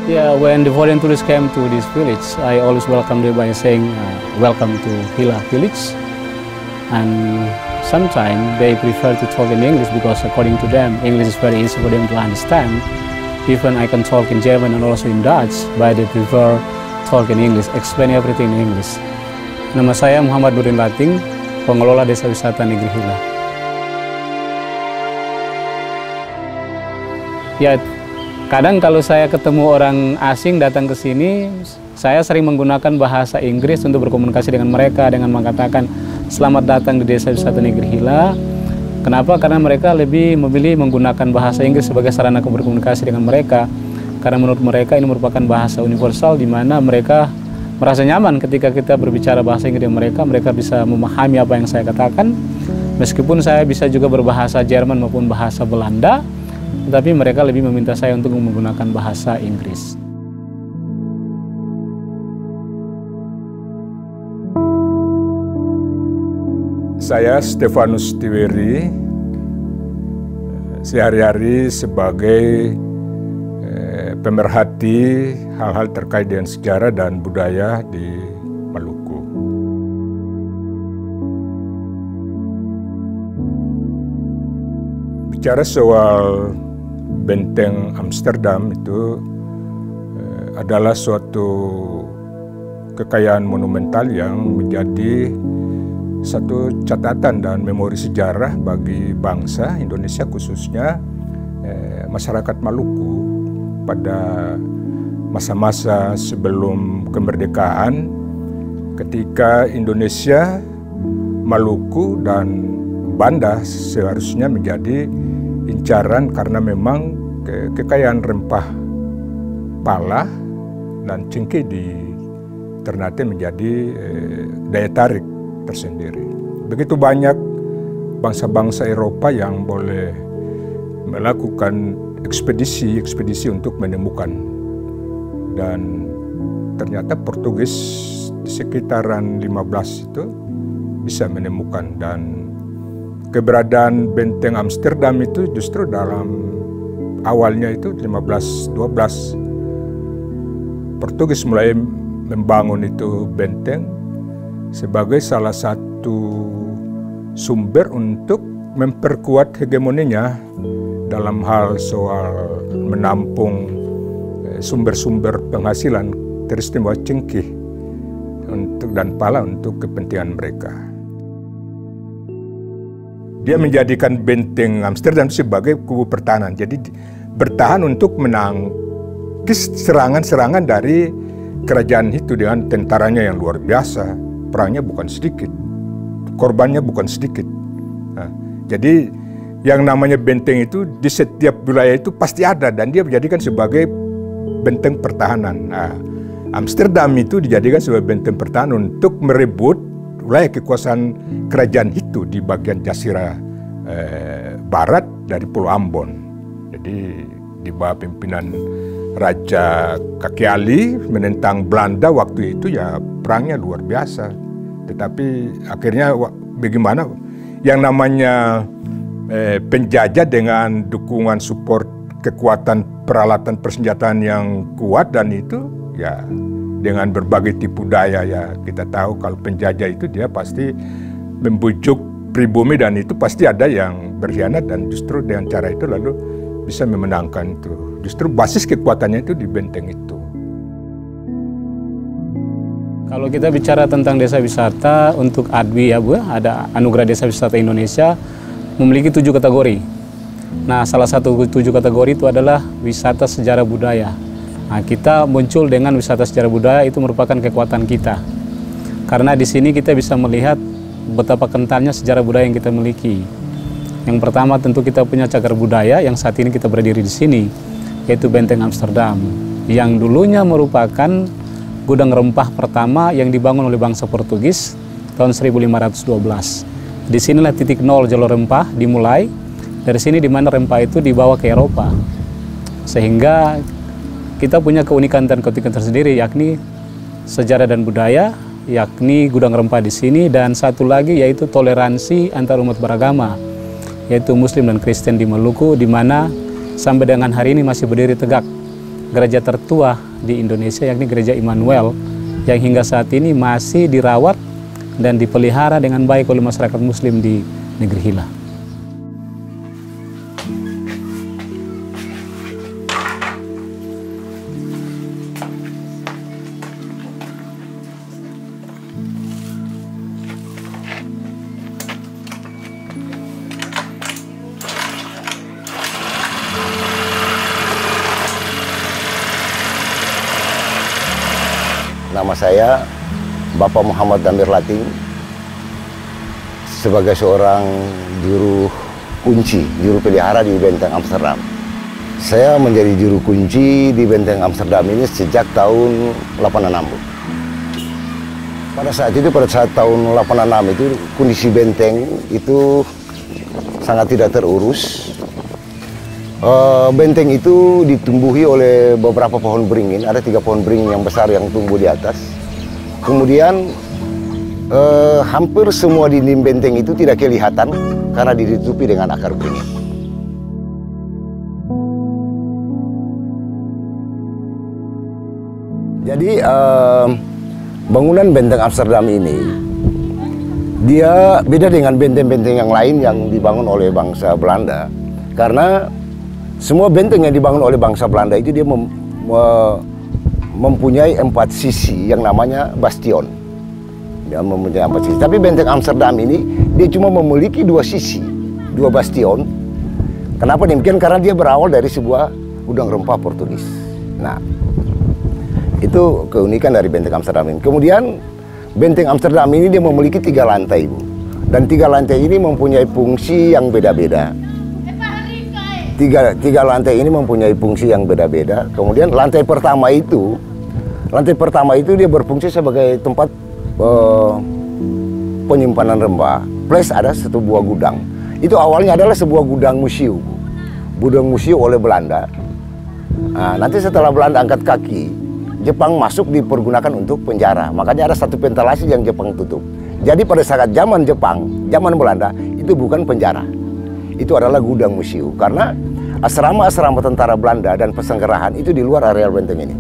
Yeah, when the foreign tourists came to this village, I always welcome them by saying, welcome to Hila village. And sometimes they prefer to talk in English because according to them, English is very easy for them to understand. Even I can talk in German and also in Dutch, but they prefer talk in English, explain everything in English. Nama saya Muhammad Nurdin Lating, pengelola Desa Wisata Negeri Hila. Ya, kadang kalau saya ketemu orang asing datang ke sini, saya sering menggunakan bahasa Inggris untuk berkomunikasi dengan mereka dengan mengatakan selamat datang di Desa Wisata Negeri Hila. Kenapa? Karena mereka lebih memilih menggunakan bahasa Inggris sebagai sarana berkomunikasi dengan mereka. Karena menurut mereka ini merupakan bahasa universal di mana mereka merasa nyaman ketika kita berbicara bahasa Inggris dengan mereka. Mereka bisa memahami apa yang saya katakan. Meskipun saya bisa juga berbahasa Jerman maupun bahasa Belanda, tapi mereka lebih meminta saya untuk menggunakan bahasa Inggris. Saya Stefanus Tiweri, sehari-hari sebagai pemerhati hal-hal terkait dengan sejarah dan budaya di Maluku. Bicara soal Benteng Amsterdam itu adalah suatu kekayaan monumental yang menjadi satu catatan dan memori sejarah bagi bangsa Indonesia, khususnya masyarakat Maluku pada masa-masa sebelum kemerdekaan, ketika Indonesia, Maluku dan Banda seharusnya menjadi incaran karena memang kekayaan rempah pala dan cengkeh di Ternate menjadi daya tarik tersendiri. Begitu banyak bangsa-bangsa Eropa yang boleh melakukan ekspedisi untuk menemukan, dan ternyata Portugis di sekitaran 15 itu bisa menemukan, dan keberadaan Benteng Amsterdam itu justru dalam awalnya itu 1512 Portugis mulai membangun itu benteng sebagai salah satu sumber untuk memperkuat hegemoninya dalam hal soal menampung sumber-sumber penghasilan teristimewa cengkeh dan pala untuk kepentingan mereka. Dia menjadikan Benteng Amsterdam sebagai kubu pertahanan. Jadi bertahan untuk menangkis serangan-serangan dari kerajaan itu dengan tentaranya yang luar biasa. Perangnya bukan sedikit, korbannya bukan sedikit. Nah, jadi yang namanya benteng itu di setiap wilayah itu pasti ada, dan dia dijadikan sebagai benteng pertahanan. Nah, Amsterdam itu dijadikan sebagai benteng pertahanan untuk merebut wilayah kekuasaan kerajaan itu di bagian Jazirah barat dari Pulau Ambon. Jadi di bawah pimpinan Raja Kakiali menentang Belanda waktu itu, ya perangnya luar biasa. Tetapi akhirnya bagaimana yang namanya penjajah dengan dukungan support kekuatan peralatan persenjataan yang kuat, dan itu ya dengan berbagai tipu daya, ya kita tahu kalau penjajah itu dia pasti membujuk pribumi, dan itu pasti ada yang berkhianat, dan justru dengan cara itu lalu bisa memenangkan itu. Justru basis kekuatannya itu di benteng itu. Kalau kita bicara tentang desa wisata untuk ADWI ya Bu, ada Anugerah Desa Wisata Indonesia memiliki 7 kategori. Nah, salah satu 7 kategori itu adalah wisata sejarah budaya. Nah, kita muncul dengan wisata sejarah budaya, itu merupakan kekuatan kita. Karena di sini kita bisa melihat betapa kentalnya sejarah budaya yang kita miliki. Yang pertama tentu kita punya cagar budaya yang saat ini kita berdiri di sini, yaitu Benteng Amsterdam, yang dulunya merupakan gudang rempah pertama yang dibangun oleh bangsa Portugis tahun 1512. Di sinilah titik nol jalur rempah dimulai, dari sini di mana rempah itu dibawa ke Eropa. Sehingga kita punya keunikan dan keunikan tersendiri, yakni sejarah dan budaya, yakni gudang rempah di sini, dan satu lagi yaitu toleransi antar umat beragama, yaitu Muslim dan Kristen di Maluku, di mana sampai dengan hari ini masih berdiri tegak. gereja tertua di Indonesia, yakni Gereja Immanuel, yang hingga saat ini masih dirawat dan dipelihara dengan baik oleh masyarakat Muslim di negeri Hilla. Nama saya Bapak Muhammad Damir Lating, sebagai seorang juru kunci, juru pelihara di Benteng Amsterdam. Saya menjadi juru kunci di Benteng Amsterdam ini sejak tahun 86. Pada saat tahun 86 itu kondisi benteng itu sangat tidak terurus. Benteng itu ditumbuhi oleh beberapa pohon beringin, ada 3 pohon beringin yang besar yang tumbuh di atas. Kemudian hampir semua dinding benteng itu tidak kelihatan karena ditutupi dengan akar beringin. Jadi bangunan Benteng Amsterdam ini dia beda dengan benteng-benteng yang lain yang dibangun oleh bangsa Belanda, karena semua benteng yang dibangun oleh bangsa Belanda itu dia mempunyai 4 sisi yang namanya bastion. Dia mempunyai 4 sisi. Tapi Benteng Amsterdam ini dia cuma memiliki 2 sisi, 2 bastion. Kenapa demikian? Karena dia berawal dari sebuah gudang rempah Portugis. Nah, itu keunikan dari Benteng Amsterdam ini. Kemudian Benteng Amsterdam ini dia memiliki 3 lantai, Bu. Dan 3 lantai ini mempunyai fungsi yang beda-beda. Tiga lantai ini mempunyai fungsi yang beda-beda. Kemudian lantai pertama itu dia berfungsi sebagai tempat penyimpanan rempah. Plus ada satu buah gudang. Itu awalnya adalah sebuah gudang museum. Gudang museum oleh Belanda. Nah, nanti setelah Belanda angkat kaki, Jepang masuk dipergunakan untuk penjara. Makanya ada satu ventilasi yang Jepang tutup. Jadi pada saat zaman Belanda itu bukan penjara. Itu adalah gudang museum, karena asrama-asrama tentara Belanda dan pesenggerahan itu di luar areal benteng ini.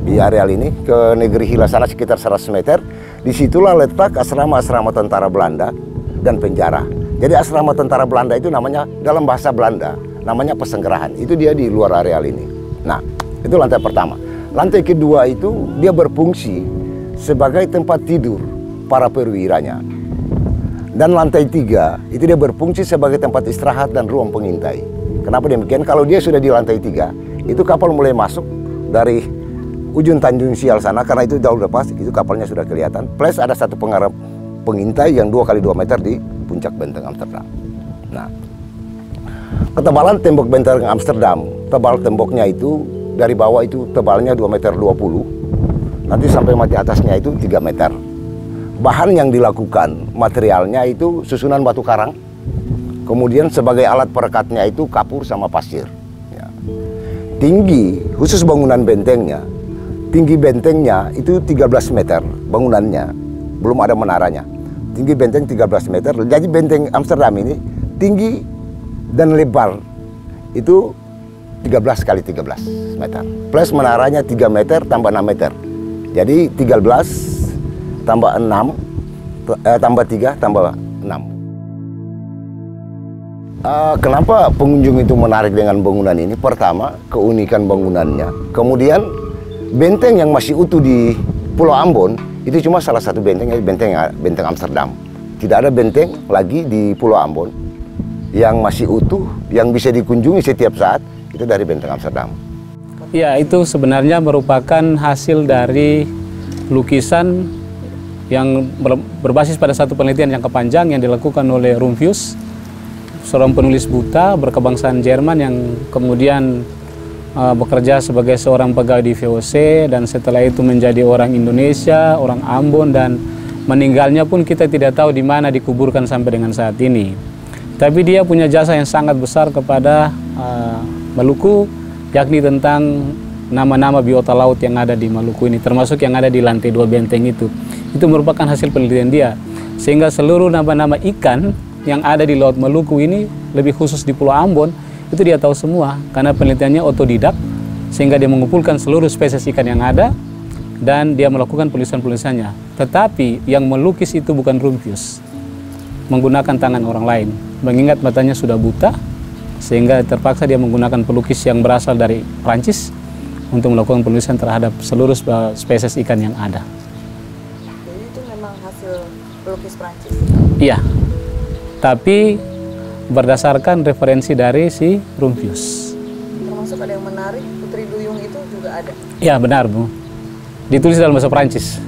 Di areal ini ke negeri Hilla sana sekitar 100 meter, disitulah letak asrama-asrama tentara Belanda dan penjara. Jadi asrama tentara Belanda itu namanya, dalam bahasa Belanda namanya pesenggerahan. Itu dia di luar areal ini. Nah, itu lantai pertama. Lantai kedua itu dia berfungsi sebagai tempat tidur para perwiranya. Dan lantai 3 itu dia berfungsi sebagai tempat istirahat dan ruang pengintai. Kenapa demikian? Kalau dia sudah di lantai 3, itu kapal mulai masuk dari ujung Tanjung Sial sana, karena itu jauh lepas, itu kapalnya sudah kelihatan. Plus ada satu pengarap pengintai yang 2 kali 2 meter di puncak Benteng Amsterdam. Nah, ketebalan tembok Benteng Amsterdam, tebal temboknya itu dari bawah itu tebalnya 2,20 meter, nanti sampai mati atasnya itu 3 meter. Bahan yang dilakukan, materialnya itu susunan batu karang. Kemudian sebagai alat perekatnya itu kapur sama pasir. Ya. Tinggi, khusus bangunan bentengnya, tinggi bentengnya itu 13 meter bangunannya. Belum ada menaranya. Tinggi benteng 13 meter. Jadi Benteng Amsterdam ini tinggi dan lebar itu 13 kali 13 meter. Plus menaranya 3 meter tambah 6 meter. Jadi 13 tambah 6, tambah 3, tambah 6. Kenapa pengunjung itu menarik dengan bangunan ini? Pertama, keunikan bangunannya. Kemudian, benteng yang masih utuh di Pulau Ambon, itu cuma salah satu benteng, Benteng Amsterdam. Tidak ada benteng lagi di Pulau Ambon yang masih utuh, yang bisa dikunjungi setiap saat, itu dari Benteng Amsterdam. Ya, itu sebenarnya merupakan hasil dari lukisan yang berbasis pada satu penelitian jangka panjang yang dilakukan oleh Rumphius, seorang penulis buta berkebangsaan Jerman yang kemudian bekerja sebagai seorang pegawai di VOC, dan setelah itu menjadi orang Indonesia, orang Ambon, dan meninggalnya pun kita tidak tahu di mana dikuburkan sampai dengan saat ini. Tapi dia punya jasa yang sangat besar kepada Maluku, yakni tentang nama-nama biota laut yang ada di Maluku ini, termasuk yang ada di lantai 2 benteng itu. Itu merupakan hasil penelitian dia. Sehingga seluruh nama-nama ikan yang ada di Laut Maluku ini, lebih khusus di Pulau Ambon, itu dia tahu semua. Karena penelitiannya otodidak, sehingga dia mengumpulkan seluruh spesies ikan yang ada dan dia melakukan penulisan-penulisannya. Tetapi yang melukis itu bukan Rumphius, menggunakan tangan orang lain. Mengingat matanya sudah buta, sehingga terpaksa dia menggunakan pelukis yang berasal dari Prancis untuk melakukan penulisan terhadap seluruh spesies ikan yang ada. Jadi itu memang hasil pelukis Prancis? Iya, tapi berdasarkan referensi dari si Rumphius. Termasuk ada yang menarik, Putri Duyung itu juga ada? Iya benar Bu, ditulis dalam bahasa Prancis.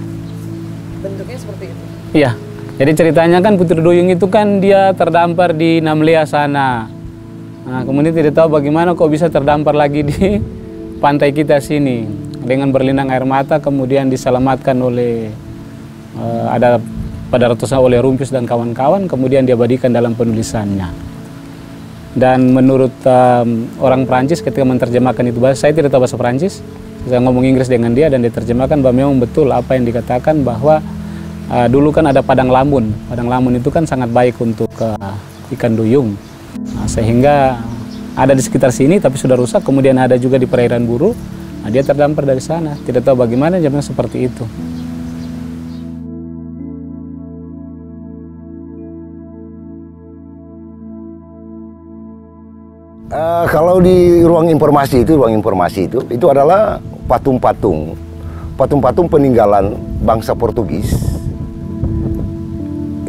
Bentuknya seperti itu? Iya, jadi ceritanya kan Putri Duyung itu kan dia terdampar di Namlea sana. Nah, kemudian tidak tahu bagaimana kok bisa terdampar lagi di pantai kita sini. Dengan berlinang air mata kemudian diselamatkan oleh ada pada ratusan oleh Rumphius dan kawan-kawan, kemudian diabadikan dalam penulisannya. Dan menurut orang Prancis ketika menerjemahkan itu, saya tidak tahu bahasa Prancis, saya ngomong Inggris dengan dia dan diterjemahkan bahwa memang betul apa yang dikatakan bahwa dulu kan ada padang lamun. Padang lamun itu kan sangat baik untuk ikan duyung. Nah, sehingga ada di sekitar sini tapi sudah rusak, kemudian ada juga di perairan Buru. Nah, dia terdampar dari sana. Tidak tahu bagaimana zaman seperti itu. Kalau di ruang informasi itu adalah patung-patung peninggalan bangsa Portugis.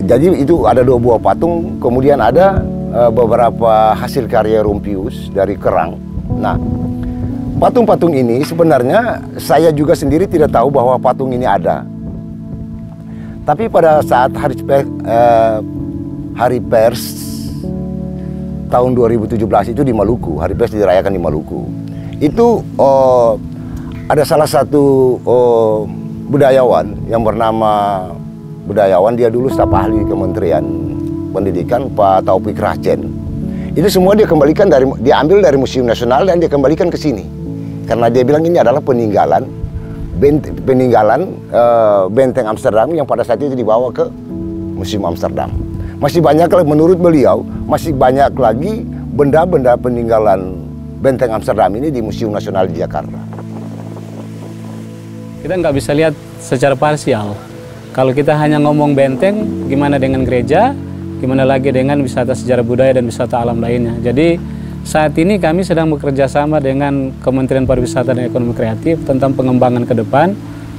Jadi itu ada 2 buah patung, kemudian ada beberapa hasil karya Rumphius dari kerang. Nah, patung-patung ini sebenarnya saya juga sendiri tidak tahu bahwa patung ini ada. Tapi pada saat hari pers tahun 2017 itu di Maluku, hari pers dirayakan di Maluku. Itu ada salah satu budayawan yang bernama dia dulu staf ahli Kementerian Pendidikan, Pak Taufik Rajen. Itu semua dia ambil dari Museum Nasional dan dia kembalikan ke sini. Karena dia bilang ini adalah peninggalan benteng Amsterdam yang pada saat itu dibawa ke Museum Amsterdam. Masih banyak, menurut beliau, masih banyak lagi benda-benda peninggalan benteng Amsterdam ini di Museum Nasional di Jakarta. Kita nggak bisa lihat secara parsial. Kalau kita hanya ngomong benteng, gimana dengan gereja, gimana lagi dengan wisata sejarah budaya dan wisata alam lainnya. Jadi saat ini kami sedang bekerja sama dengan Kementerian Pariwisata dan Ekonomi Kreatif tentang pengembangan ke depan.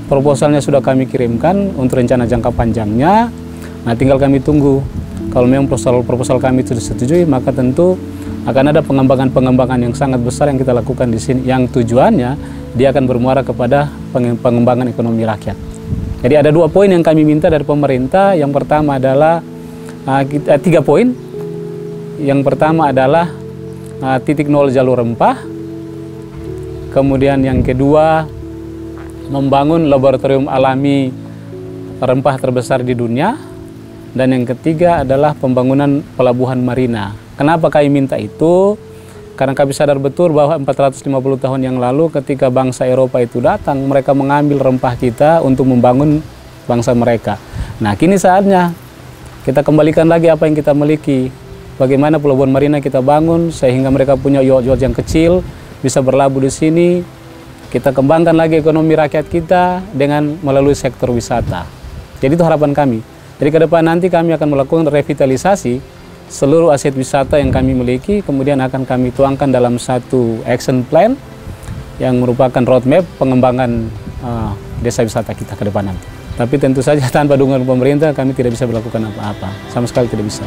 Proposalnya sudah kami kirimkan untuk rencana jangka panjangnya. Nah, tinggal kami tunggu. Kalau memang proposal kami itu disetujui, maka tentu akan ada pengembangan yang sangat besar yang kita lakukan di sini. Yang tujuannya dia akan bermuara kepada pengembangan ekonomi rakyat. Jadi ada 2 poin yang kami minta dari pemerintah. Yang pertama adalah 3 poin. Yang pertama adalah titik nol jalur rempah. Kemudian yang kedua, membangun laboratorium alami rempah terbesar di dunia. Dan yang ketiga adalah pembangunan pelabuhan marina. Kenapa kami minta itu? Karena kami sadar betul bahwa 450 tahun yang lalu ketika bangsa Eropa itu datang, mereka mengambil rempah kita untuk membangun bangsa mereka. Nah, kini saatnya kita kembalikan lagi apa yang kita miliki. Bagaimana pelabuhan marina kita bangun sehingga mereka punya yacht yang kecil, bisa berlabuh di sini. Kita kembangkan lagi ekonomi rakyat kita dengan melalui sektor wisata. Jadi itu harapan kami. Jadi ke depan nanti kami akan melakukan revitalisasi seluruh aset wisata yang kami miliki, kemudian akan kami tuangkan dalam satu action plan yang merupakan roadmap pengembangan desa wisata kita ke depan nanti. Tapi tentu saja tanpa dukungan pemerintah kami tidak bisa melakukan apa-apa, sama sekali tidak bisa.